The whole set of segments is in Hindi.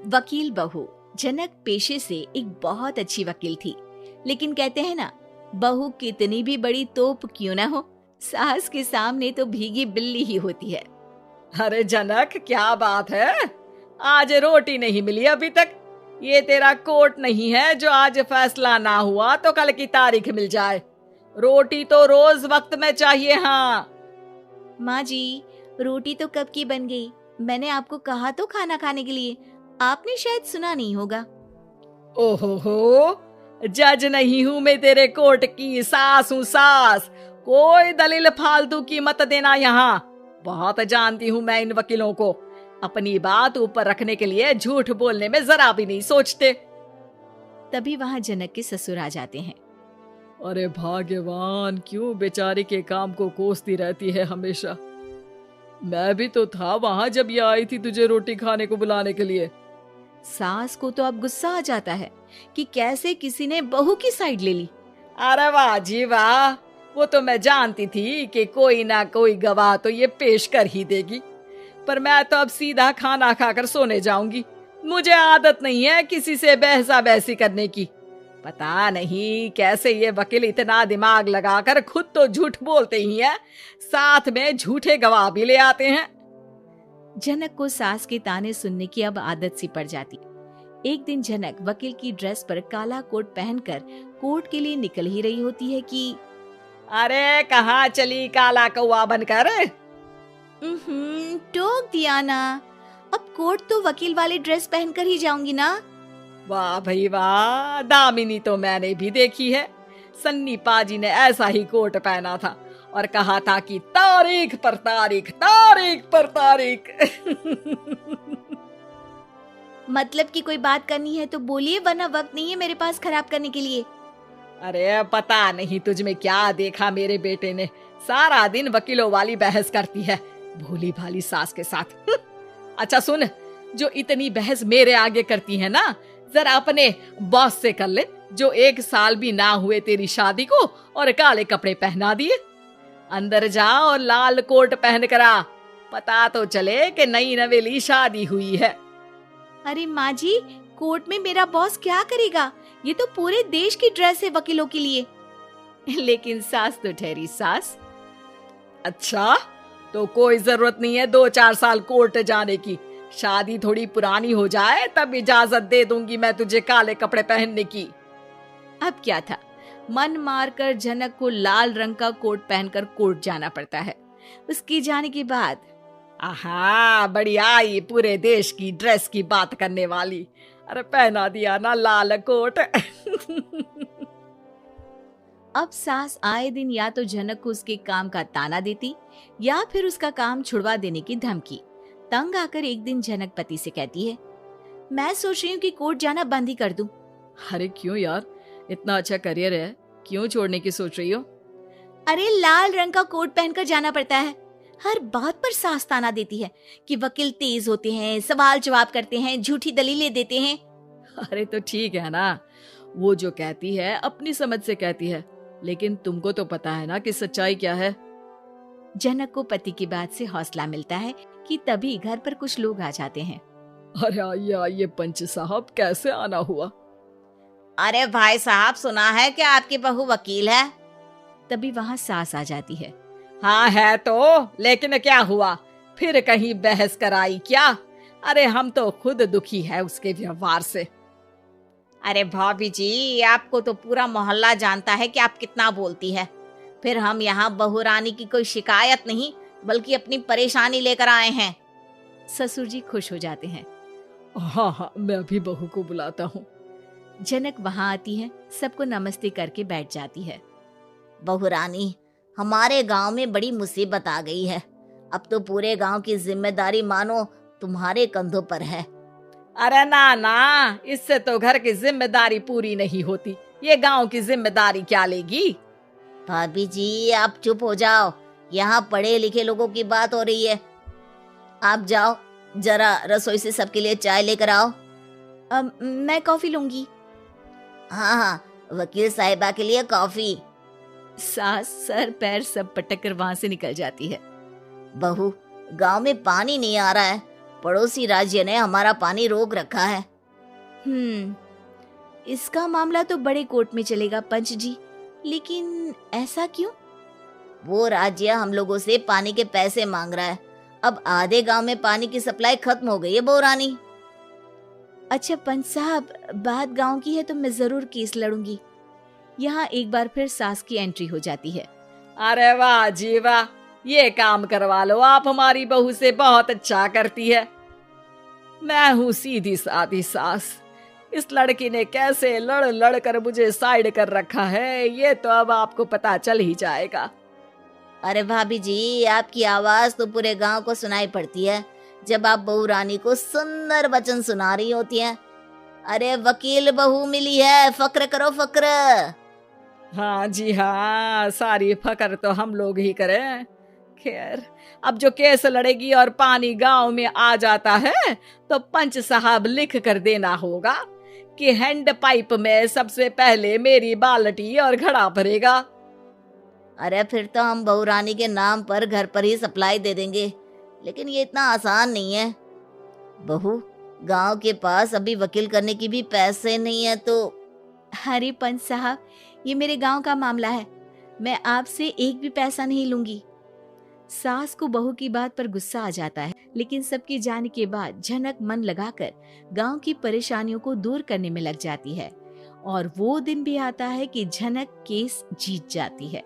वकील बहू। जनक पेशे से एक बहुत अच्छी वकील थी, लेकिन कहते हैं ना, बहू कितनी भी बड़ी तोप क्यों ना हो, सास के सामने तो भीगी बिल्ली ही होती है। अरे जनक, क्या बात है, आज रोटी नहीं मिली अभी तक। ये तेरा कोर्ट नहीं है जो आज फैसला ना हुआ तो कल की तारीख मिल जाए। रोटी तो रोज वक्त में चाहिए। हाँ माँ जी, रोटी तो कब की बन गई। मैंने आपको कहा तो खाना खाने के लिए, आपने शायद सुना नहीं होगा। ओहो, जज नहीं हूं मैं तेरे कोर्ट की, सास हूं सास। कोई दलील फालतू की मत देना यहाँ। बहुत जानती हूँ मैं इन वकीलों को, अपनी बात ऊपर रखने के लिए झूठ बोलने में जरा भी नहीं सोचते। तभी वहाँ जनक के ससुर आ जाते हैं। अरे भाग्यवान, क्यों बेचारी के काम को कोसती रहती है हमेशा। मैं भी तो था वहां जब ये आई थी तुझे रोटी खाने को बुलाने के लिए। सास को तो अब गुस्सा आ जाता है कि कैसे किसी ने बहू की साइड ले ली। अरे वाह जी वाह, वो तो मैं जानती थी कि कोई ना कोई गवाह तो ये पेश कर ही देगी। पर मैं तो अब सीधा खाना खाकर सोने जाऊंगी। मुझे आदत नहीं है किसी से बहसा बहसी करने की। पता नहीं कैसे ये वकील इतना दिमाग लगाकर खुद तो झूठ बोलते ही हैं, साथ में झूठे गवाह भी ले आते हैं। जनक को सास के ताने सुनने की अब आदत सी पड़ जाती। एक दिन जनक वकील की ड्रेस पर काला कोट पहनकर कोर्ट के लिए निकल ही रही होती है कि अरे कहाँ चली काला कौवा बनकर। टोक दिया ना, अब कोर्ट तो वकील वाली ड्रेस पहनकर ही जाऊंगी ना। वाह भाई वाह, दामिनी तो मैंने भी देखी है। सन्नी पाजी ने ऐसा ही कोट पहना था और कहा था कि तारीख पर तारीख, तारीख पर तारीख। मतलब कि कोई बात करनी है तो बोलिए, वरना वक्त नहीं है मेरे पास खराब करने के लिए। अरे पता नहीं तुझ में क्या देखा मेरे बेटे ने, सारा दिन वकीलों वाली बहस करती है, भोली भाली सास के साथ। अच्छा सुन, जो इतनी बहस मेरे आगे करती है ना, जरा अपने बॉस से कर ले, जो 1 साल भी ना हुए तेरी शादी को और काले कपड़े पहना दिए। अंदर जा और लाल कोट पहन कर आ, पता तो चले कि नई नवेली शादी हुई है। अरे माँ जी, कोर्ट में मेरा बॉस क्या करेगा, ये तो पूरे देश की ड्रेस है वकीलों के लिए। लेकिन सास तो ठहरी सास। अच्छा, तो कोई जरूरत नहीं है 2-4 साल कोर्ट जाने की। शादी थोड़ी पुरानी हो जाए तब इजाजत दे दूंगी मैं तुझे काले कपड़े पहनने की। अब क्या था, मन मारकर जनक को लाल रंग का कोट पहनकर कोर्ट जाना पड़ता है। उसके जाने के बाद आहा, बढ़िया आई पूरे देश की ड्रेस की बात करने वाली। अरे पहना दिया ना लाल कोट। अब सास आए दिन या तो जनक को उसके काम का ताना देती या फिर उसका काम छुड़वा देने की धमकी। तंग आकर एक दिन जनक पति से कहती है, मैं सोच रही हूँ कि कोर्ट जाना बंद ही कर दूं। अरे क्यों यार, इतना अच्छा करियर है, क्यों छोड़ने की सोच रही हो? अरे लाल रंग का कोट पहनकर जाना पड़ता है। हर बात पर सास ताना देती है कि वकील तेज होते हैं, सवाल जवाब करते हैं, झूठी दलीलें देते हैं। अरे तो ठीक है ना, वो जो कहती है अपनी समझ से कहती है, लेकिन तुमको तो पता है ना कि सच्चाई क्या है। जनक को पति की बात से हौसला मिलता है कि तभी घर पर कुछ लोग आ जाते हैं। अरे आइए आइए पंच साहब, कैसे आना हुआ? अरे भाई साहब, सुना है कि आपकी बहू वकील है। तभी वहाँ सास आ जाती है। हाँ है तो, लेकिन क्या हुआ, फिर कहीं बहस कराई क्या? अरे हम तो खुद दुखी है उसके व्यवहार से। अरे भाभी जी, आपको तो पूरा मोहल्ला जानता है कि आप कितना बोलती है। फिर हम यहाँ बहू रानी की कोई शिकायत नहीं, बल्कि अपनी परेशानी लेकर आए हैं। ससुर जी खुश हो जाते हैं। हाँ हाँ, मैं भी बहू को बुलाता हूँ। जनक वहाँ आती है, सबको नमस्ते करके बैठ जाती है। बहू रानी, हमारे गांव में बड़ी मुसीबत आ गई है। अब तो पूरे गांव की जिम्मेदारी मानो तुम्हारे कंधों पर है। अरे ना ना, इससे तो घर की जिम्मेदारी पूरी नहीं होती, ये गांव की जिम्मेदारी क्या लेगी? भाभी जी आप चुप हो जाओ, यहाँ पढ़े लिखे लोगों की बात हो रही है। आप जाओ, जरा रसोई से सबके लिए चाय लेकर आओ। मैं कॉफी लूंगी। हाँ हाँ, वकील साहिबा के लिए कॉफी। सास सर पैर सब पटक कर वहां से निकल जाती है। बहू, गांव में पानी नहीं आ रहा है, पड़ोसी राज्य ने हमारा पानी रोक रखा है। इसका मामला तो बड़े कोर्ट में चलेगा पंच जी, लेकिन ऐसा क्यों? वो राज्य हम लोगों से पानी के पैसे मांग रहा है। अब आधे गांव में पानी की सप्लाई खत्म हो गई है बहुरानी। अच्छा पंच साहब, बात गांव की है तो मैं जरूर केस लड़ूंगी। यहाँ एक बार फिर सास की एंट्री हो जाती है। अरे वाह जी वाह, ये काम करवा लो, आप हमारी बहू से बहुत अच्छा करती है। मैं हूँ सीधी सादी सास। इस लड़की ने कैसे लड़ लड़ कर मुझे साइड कर रखा है, ये तो अब आपको पता चल ही जाएगा। अरे भाभी जी, आपकी आवाज तो पूरे गांव को सुनाई पड़ती है जब आप बहू रानी को सुंदर वचन सुना रही होती हैं। अरे वकील बहू मिली है, फक्र करो फक्र। हाँ जी हाँ, सारी फकर तो हम लोग ही करें। खैर, अब जो केस लड़ेगी और पानी गांव में आ जाता है तो पंच साहब लिख कर देना होगा कि हैंड पाइप में सबसे पहले मेरी बाल्टी और घड़ा भरेगा। अरे फिर तो हम बहू रानी के नाम पर घर पर ही सप्लाई दे देंगे, लेकिन ये इतना आसान नहीं है। बहू, गांव के पास अभी वकील करने की भी पैसे नहीं है तो। अरे पंच साहब, ये मेरे गांव का मामला है, मैं आपसे एक भी पैसा नहीं लूंगी। सास को बहू की बात पर गुस्सा आ जाता है, लेकिन सबके जाने के बाद झनक मन लगाकर गांव की परेशानियों को दूर करने में लग जाती है। और वो दिन भी आता है कि झनक केस जीत जाती है।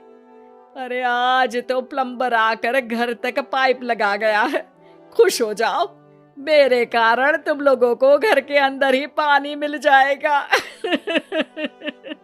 अरे आज तो प्लम्बर आकर घर तक पाइप लगा गया है। खुश हो जाओ, मेरे कारण तुम लोगों को घर के अंदर ही पानी मिल जाएगा।